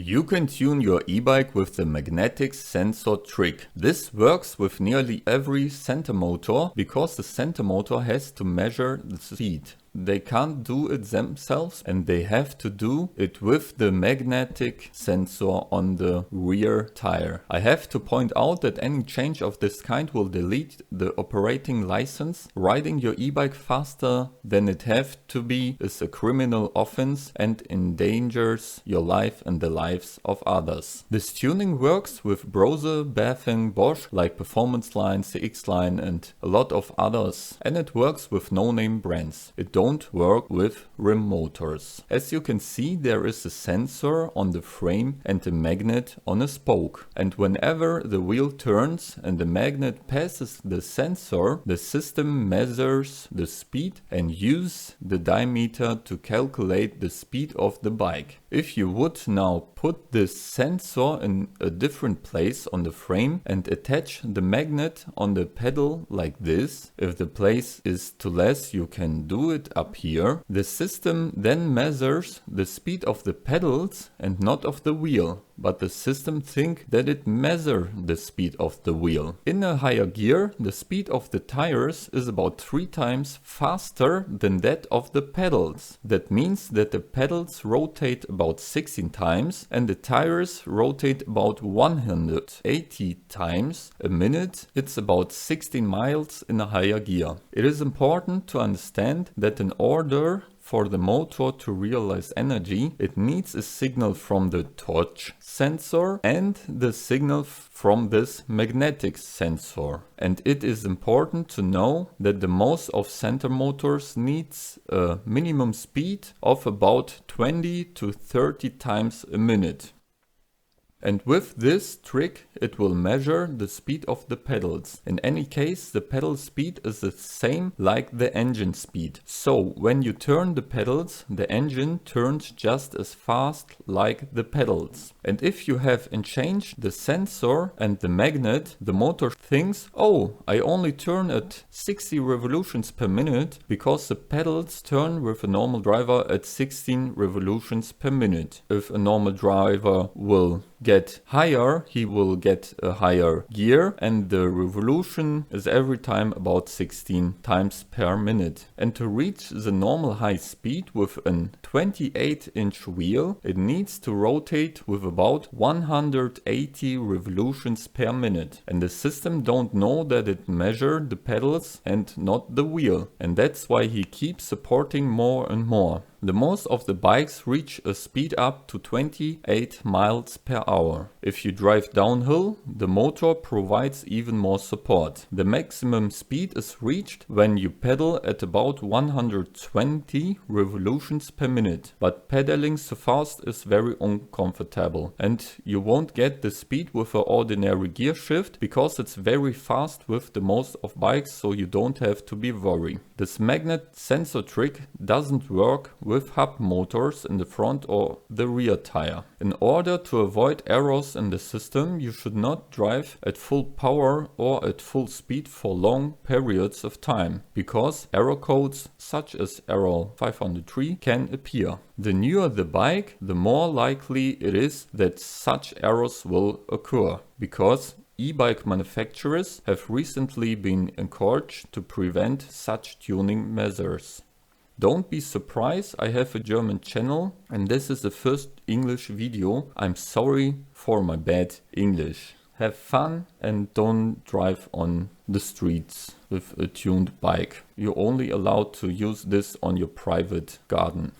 You can tune your e-bike with the magnetic sensor trick. This works with nearly every center motor because the center motor has to measure the speed. They can't do it themselves and they have to do it with the magnetic sensor on the rear tire. I have to point out that any change of this kind will delete the operating license. Riding your e-bike faster than it have to be is a criminal offense and endangers your life and the lives of others. This tuning works with Brose, Bafang, Bosch like Performance Line, CX Line and a lot of others, and it works with no-name brands. It don't work with rim motors. As you can see, there is a sensor on the frame and a magnet on a spoke. And whenever the wheel turns and the magnet passes the sensor, the system measures the speed and uses the diameter to calculate the speed of the bike. If you would now put this sensor in a different place on the frame and attach the magnet on the pedal like this, if the place is too less, you can do it up here. The system then measures the speed of the pedals and not of the wheel, but the system thinks that it measures the speed of the wheel. In a higher gear, the speed of the tires is about 3 times faster than that of the pedals. That means that the pedals rotate about 16 times and the tires rotate about 180 times a minute. It's about 16 miles in a higher gear. It is important to understand that in order for the motor to realize energy, it needs a signal from the touch sensor and the signal from this magnetic sensor. And it is important to know that the most of center motors needs a minimum speed of about 20 to 30 times a minute. And with this trick it will measure the speed of the pedals. In any case, the pedal speed is the same like the engine speed. So when you turn the pedals, the engine turns just as fast like the pedals. And if you have changed the sensor and the magnet, the motor thinks, oh, I only turn at 60 revolutions per minute because the pedals turn with a normal driver at 16 revolutions per minute. If a normal driver will get higher, he will get a higher gear and the revolution is every time about 16 times per minute. And to reach the normal high speed with a 28-inch wheel, it needs to rotate with about 180 revolutions per minute. And the system don't know that it measures the pedals and not the wheel. And that's why he keeps supporting more and more. The most of the bikes reach a speed up to 28 miles per hour. If you drive downhill, the motor provides even more support. The maximum speed is reached when you pedal at about 120 revolutions per minute. But pedaling so fast is very uncomfortable and you won't get the speed with an ordinary gear shift because it's very fast with the most of bikes, so you don't have to be worried. This magnet sensor trick doesn't work with hub motors in the front or the rear tire. In order to avoid errors in the system, you should not drive at full power or at full speed for long periods of time, because error codes such as error 503 can appear. The newer the bike, the more likely it is that such errors will occur, because e-bike manufacturers have recently been encouraged to prevent such tuning measures. Don't be surprised, I have a German channel and this is the first English video. I'm sorry for my bad English. Have fun and don't drive on the streets with a tuned bike. You're only allowed to use this on your private garden.